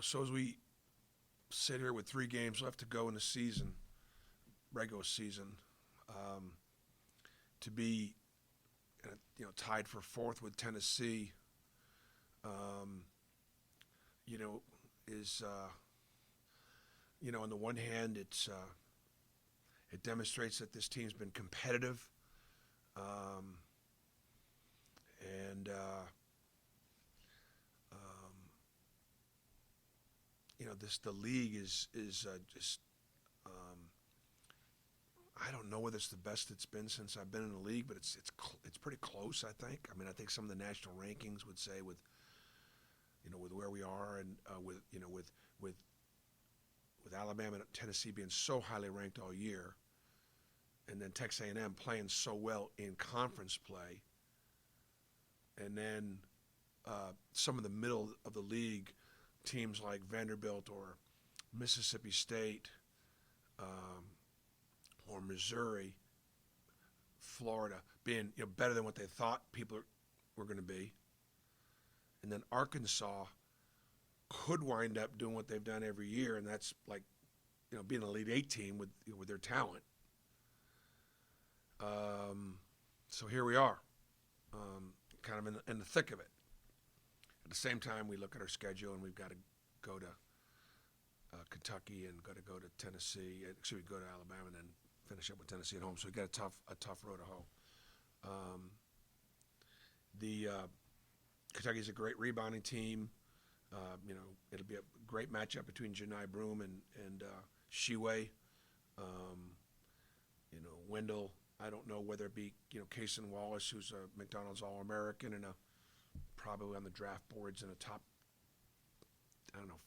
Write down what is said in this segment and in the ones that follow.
So as we sit here with 3 games left to go in the season, regular season, um, to be tied for fourth with Tennessee, um, you know, is on the one hand, it demonstrates that this team's been competitive, um, and the league is just I don't know whether it's the best it's been since I've been in the league, but it's pretty close. I think. I mean, I think some of the national rankings would say with where we are and with Alabama and Tennessee being so highly ranked all year, and then Texas A&M playing so well in conference play, and then some of the middle of the league teams like Vanderbilt or Mississippi State or Missouri, Florida being better than what they thought people were going to be, and then Arkansas could wind up doing what they've done every year, and that's like being an Elite Eight team with their talent. So here we are, kind of in the thick of it. At the same time, we look at our schedule and we've got to go to Kentucky and got to go to Tennessee. Actually, we go to Alabama and then finish up with Tennessee at home. So we got a tough road to hoe. Kentucky's a great rebounding team. It'll be a great matchup between Janai Broome and Shiway. Wendell. I don't know whether it be Cason Wallace, who's a McDonald's All-American and probably on the draft boards in the top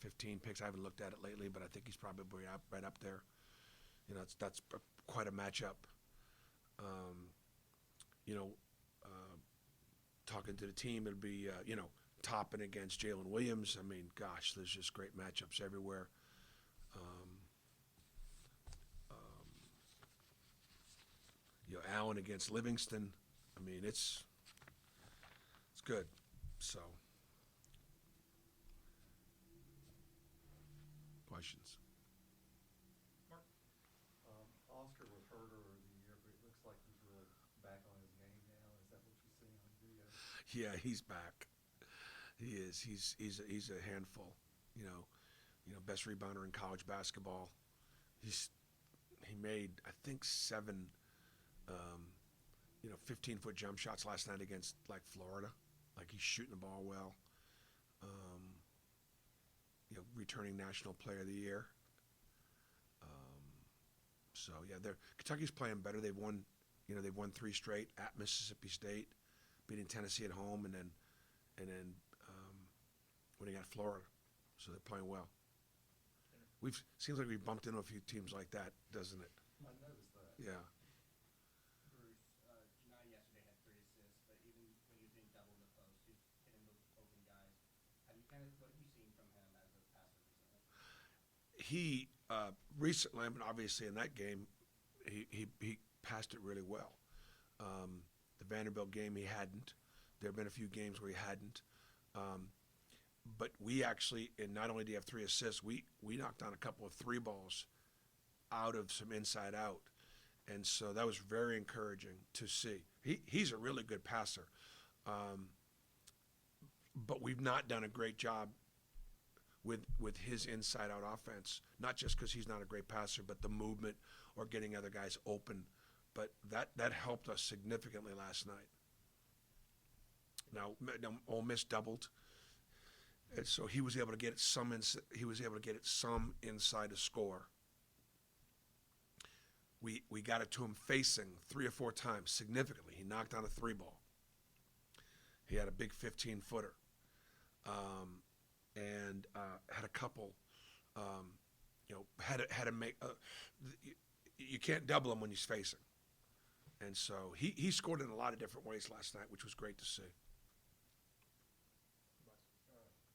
15 picks. I haven't looked at it lately, but I think he's probably right up there. That's quite a matchup. Talking to the team, it'll be Toppin against Jalen Williams. I mean, gosh, there's just great matchups everywhere. Allen against Livingston. I mean, it's good. So, questions? Mark, Oscar was hurt earlier in the year, but it looks like he's really back on his game now. Is that what you see on video? Yeah, he's back. He is. He's a handful. Best rebounder in college basketball. He made I think 7 15-foot jump shots last night against Florida. He's shooting the ball well. Returning National Player of the Year. So yeah, Kentucky's playing better. They've won 3 straight at Mississippi State, beating Tennessee at home, and then winning at Florida. So they're playing well. Seems like we've bumped into a few teams like that, doesn't it? I noticed that. Yeah. Bruce, Janai yesterday had 3 assists, but even when he was being doubled in the post, he was hitting the open guys. What have you seen from him as a passer recently? He recently, I mean, obviously in that game, he passed it really well. The Vanderbilt game, he hadn't. There have been a few games where he hadn't. But we actually, and not only did he have 3 assists, we knocked down a couple of 3 balls out of some inside out. And so that was very encouraging to see. He's a really good passer. But we've not done a great job with his inside out offense, not just because he's not a great passer, but the movement or getting other guys open. But that helped us significantly last night. Now Ole Miss doubled. And so he was able to get some inside to score. We got it to him facing 3 or 4 times significantly. He knocked down a 3 ball. He had a big 15-footer, and had a couple. Had to make. You can't double him when he's facing, and so he scored in a lot of different ways last night, which was great to see.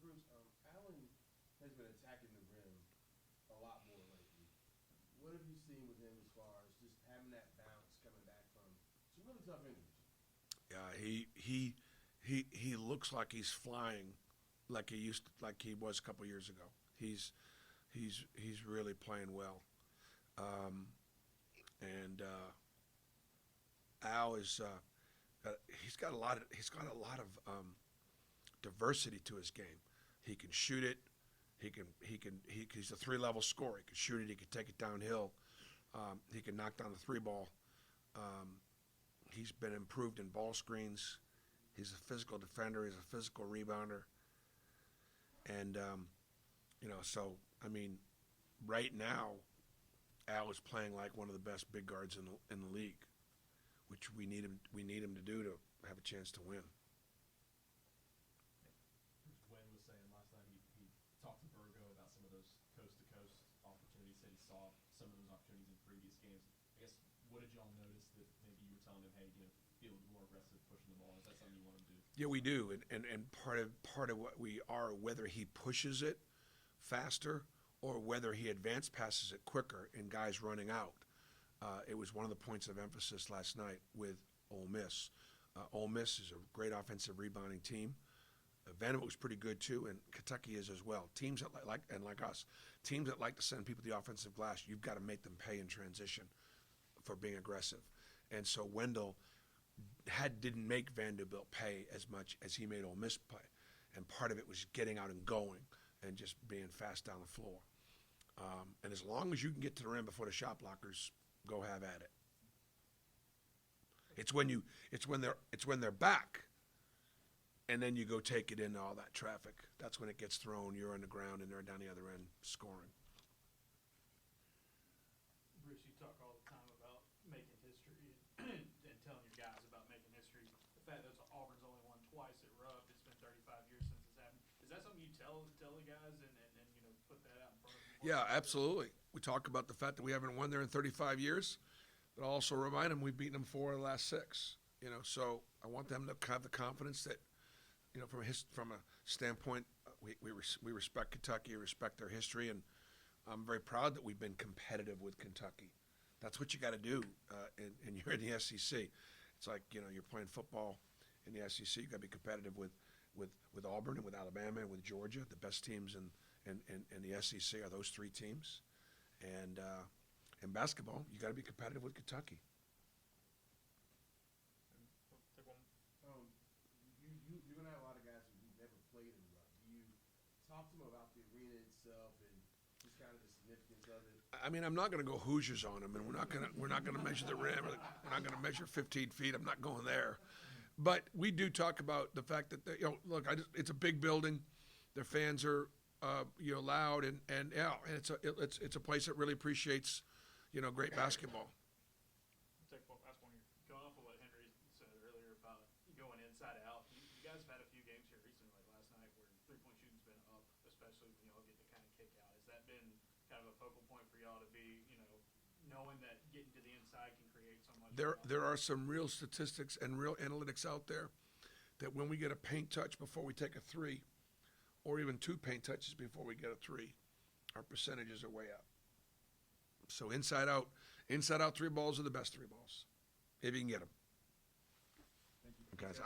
Bruce, Allen has been attacking the rim a lot more lately. What have you seen with him as far as just having that bounce coming back from some really tough injuries? Yeah, he looks like he's flying, like he was a couple years ago. He's really playing well. And Al is he's got a lot of diversity to his game. He can shoot it. He's a 3-level scorer. He can shoot it. He can take it downhill. He can knock down the 3 ball. He's been improved in ball screens. He's a physical defender. He's a physical rebounder. And so I mean, right now, Al is playing like one of the best big guards in the league, which we need him to do to have a chance to win. Wayne was saying last night he talked to Virgo about some of those coast-to-coast opportunities. Said he saw some of those opportunities in previous games. I guess, what did y'all notice that maybe you were telling him, hey, be a little more aggressive pushing the ball? Is that something you want him to do? Yeah, we do, and part of what we are, whether he pushes it faster or whether he advance passes it quicker and guys running out. It was one of the points of emphasis last night with Ole Miss. Ole Miss is a great offensive rebounding team. Vanderbilt was pretty good too, and Kentucky is as well. Teams that like us, teams that like to send people to the offensive glass, you've got to make them pay in transition for being aggressive. And so Wendell didn't make Vanderbilt pay as much as he made Ole Miss pay, and part of it was getting out and going and just being fast down the floor. And as long as you can get to the rim before the shot blockers, go have at it. It's when they're back, and then you go take it into all that traffic. That's when it gets thrown. You're on the ground, and they're down the other end scoring. Bruce, you talk all the time about making history and telling your guys about making history. The fact that Auburn's only won twice at Rupp, it's been 35 years since it's happened. Is that something you tell the guys and put that out in front of them? Yeah, absolutely. We talk about the fact that we haven't won there in 35 years, but I also remind them we've beaten them 4 of the last 6. So I want them to have the confidence that, from a standpoint, we respect Kentucky, respect their history, and I'm very proud that we've been competitive with Kentucky. That's what you got to do, and you're in the SEC. It's like you're playing football in the SEC. You got to be competitive with Auburn and with Alabama and with Georgia. The best teams in the SEC are those 3 teams, and in basketball, you got to be competitive with Kentucky. You're gonna have a lot of guys who never played in Rupp. Do you talk to them about the arena itself and just kind of the significance of it? I mean, I'm not going to go Hoosiers on them, and we're not going to measure the rim. We're not going to measure 15 feet. I'm not going there. But we do talk about the fact that look, it's a big building. Their fans are loud, and it's a place that really appreciates great basketball. That's one going off of what Henry said earlier about going inside out. You guys have had a few games here recently, like last night, where 3-point shooting's been up, especially when y'all get to kind of kick out. Has that been kind of a focal point for y'all to be, knowing that getting to the inside can create so much? There are some real statistics and real analytics out there that when we get a paint touch before we take a 3, or even 2 paint touches before we get a 3, our percentages are way up. So inside out 3 balls are the best 3 balls, if you can get them. Thank you. Guys,